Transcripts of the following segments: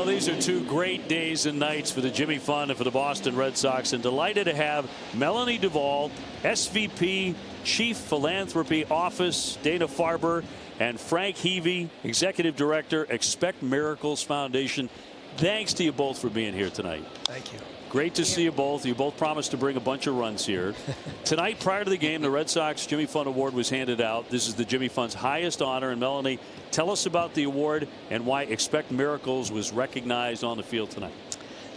Well, these are two great days and nights for the Jimmy Fund and for the Boston Red Sox, and delighted to have Melany Duval, SVP, Chief Philanthropy Office, Dana-Farber, and Frank Heavey, Executive Director, Expect Miracles Foundation. Thanks to you both for being here tonight. Thank you. Great to see you both. You both promised to bring a bunch of runs here. Tonight, prior to the game, the Red Sox Jimmy Fund Award was handed out. This is the Jimmy Fund's highest honor. And Melany, tell us about the award and why Expect Miracles was recognized on the field tonight.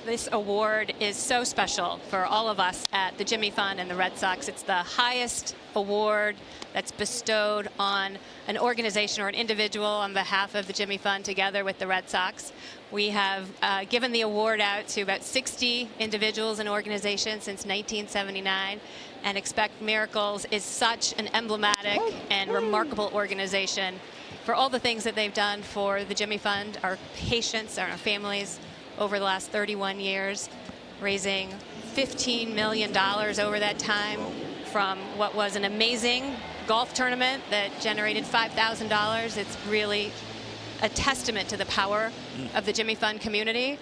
This award is so special for all of us at the Jimmy Fund and the Red Sox. It's the highest award that's bestowed on an organization or an individual on behalf of the Jimmy Fund together with the Red Sox. We have given the award out to about 60 individuals and organizations since 1979, and Expect Miracles is such an emblematic and remarkable organization for all the things that they've done for the Jimmy Fund, our patients, our families, over the last 31 years, raising $15 million over that time from what was an amazing golf tournament that generated $5,000. It's really a testament to the power of the Jimmy Fund community,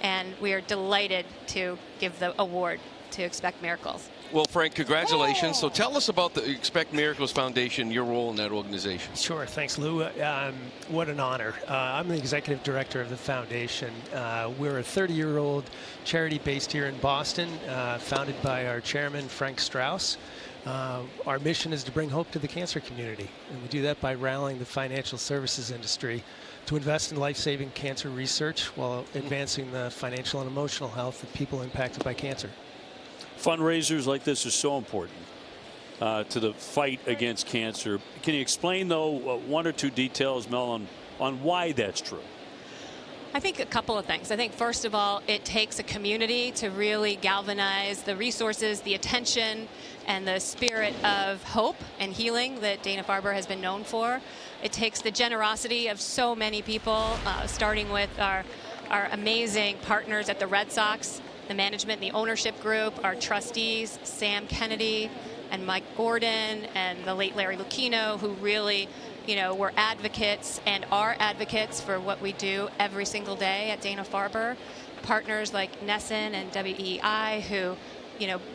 and we are delighted to give the award to Expect Miracles. Well, Frank, congratulations. So tell us about the Expect Miracles Foundation, your role in that organization. Sure. Thanks, Lou. What an honor. I'm the executive director of the foundation. We're a 30-year-old charity based here in Boston, founded by our chairman, Frank Strauss. Our mission is to bring hope to the cancer community, and we do that by rallying the financial services industry to invest in life-saving cancer research while advancing the financial and emotional health of people impacted by cancer. Fundraisers like this are so important to the fight against cancer. Can you explain, though, one or two details, Mel, on why that's true? I think a couple of things. I think, first of all, it takes a community to really galvanize the resources, the attention, and the spirit of hope and healing that Dana-Farber has been known for. It takes the generosity of so many people, starting with our amazing partners at the Red Sox, the management and the ownership group, our trustees, Sam Kennedy and Mike Gordon, and the late Larry Lucchino, who really, were advocates and are advocates for what we do every single day at Dana-Farber. Partners like Nesson and WEI, who,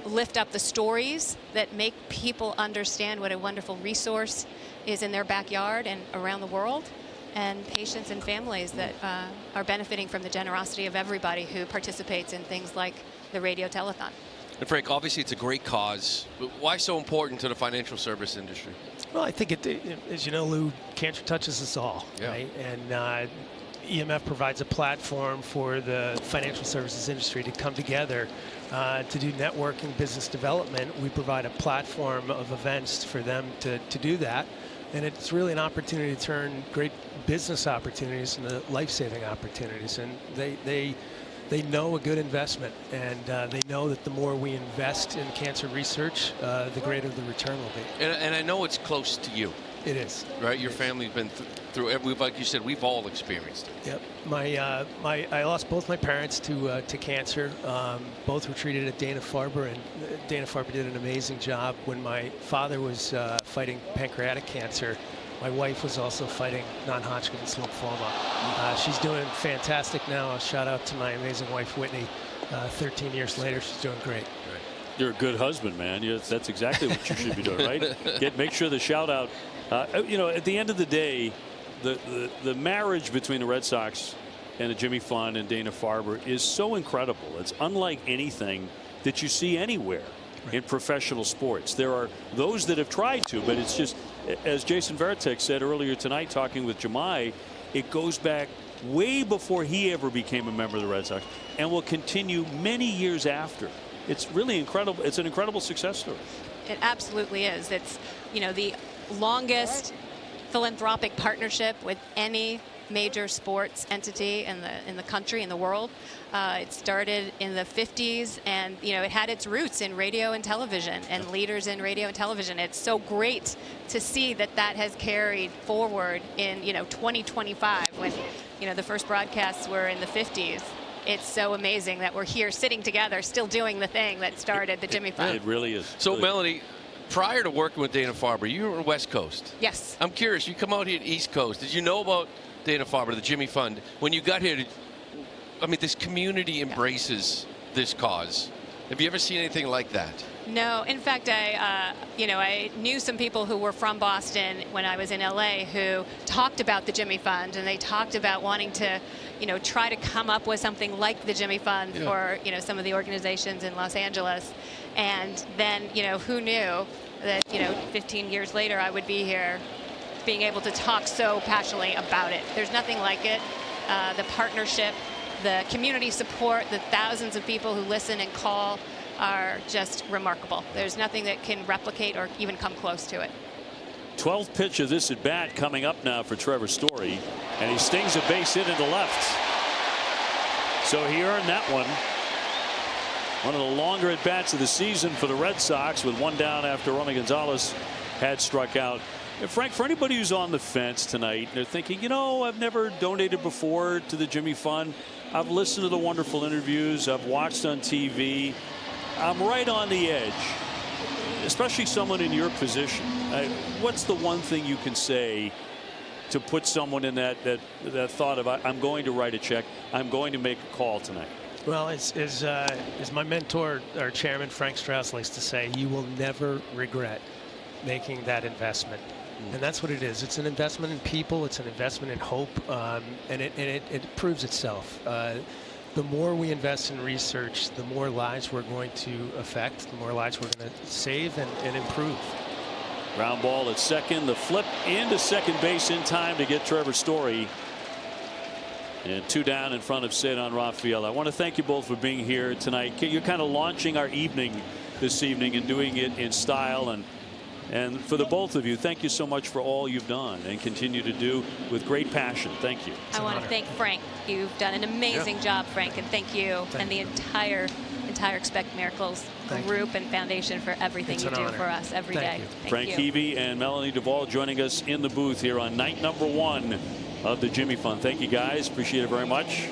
lift up the stories that make people understand what a wonderful resource is in their backyard and around the world. And patients and families that are benefiting from the generosity of everybody who participates in things like the radio telethon. And Frank, obviously it's a great cause, but why so important to the financial service industry? Well, I think, as you know, Lou, cancer touches us all, right? And EMF provides a platform for the financial services industry to come together to do networking, business development. We provide a platform of events for them to do that. And it's really an opportunity to turn great business opportunities into life-saving opportunities. And they know a good investment, and they know that the more we invest in cancer research, the greater the return will be. And I know it's close to you. It is. Right? Your family's been through every, like you said, we've all experienced it. Yep. I lost both my parents to cancer. Both were treated at Dana-Farber, and Dana-Farber did an amazing job. When my father was fighting pancreatic cancer, my wife was also fighting non-Hodgkin's lymphoma. She's doing fantastic now. A shout out to my amazing wife, Whitney. 13 years later, she's doing great. You're a good husband, man. That's exactly what you should be doing, right? Make sure the shout out. At the end of the day, the marriage between the Red Sox and the Jimmy Fund and Dana-Farber is so incredible. It's unlike anything that you see anywhere in professional sports. There are those that have tried to, but it's just, as Jason Varitek said earlier tonight, talking with Jemai, it goes back way before he ever became a member of the Red Sox and will continue many years after. It's really incredible. It's an incredible success story. It absolutely is. It's, the longest philanthropic partnership with any major sports entity in the country, in the world. It started in the 50s, and it had its roots in radio and television and leaders in radio and television. It's so great to see that has carried forward in 2025 when the first broadcasts were in the 50s. It's so amazing that we're here sitting together, still doing the thing that started the Jimmy Fund. It really is. So, Melany, prior to working with Dana-Farber, you were on the West Coast. Yes. I'm curious, you come out here to East Coast. Did you know about Dana-Farber, the Jimmy Fund? When you got here, I mean, this community embraces this cause. Have you ever seen anything like that? No, in fact, I knew some people who were from Boston when I was in LA who talked about the Jimmy Fund, and they talked about wanting to, try to come up with something like the Jimmy Fund for, some of the organizations in Los Angeles. And then, who knew that, 15 years later I would be here being able to talk so passionately about it. There's nothing like it. The partnership, the community support, the thousands of people who listen and call are just remarkable. There's nothing that can replicate or even come close to it. 12th pitch of this at bat coming up now for Trevor Story, and he stings a base hit into left. So he earned that one. One of the longer at bats of the season for the Red Sox, with one down after Romy Gonzalez had struck out. And Frank, for anybody who's on the fence tonight, they're thinking, I've never donated before to the Jimmy Fund. I've listened to the wonderful interviews. I've watched on TV. I'm right on the edge, especially someone in your position. What's the one thing you can say to put someone in that thought of, I'm going to write a check, I'm going to make a call tonight? Well, as my mentor, our chairman, Frank Strauss, likes to say, you will never regret making that investment. And that's what it is. It's an investment in people. It's an investment in hope, and it proves itself. The more we invest in research, the more lives we're going to affect, the more lives we're going to save and improve. Ground ball at second. The flip into second base in time to get Trevor Story. And 2 down in front of Cedar Rafael. I want to thank you both for being here tonight. You're kind of launching our evening this evening and doing it in style. And for the both of you, thank you so much for all you've done and continue to do with great passion. Thank you. I want to thank Frank. You've done an amazing job, Frank, and thank you and the entire Expect Miracles group and foundation for everything you do for us every day. Frank Heavey and Melany Duval joining us in the booth here on night number 1 of the Jimmy Fund. Thank you guys. Appreciate it very much.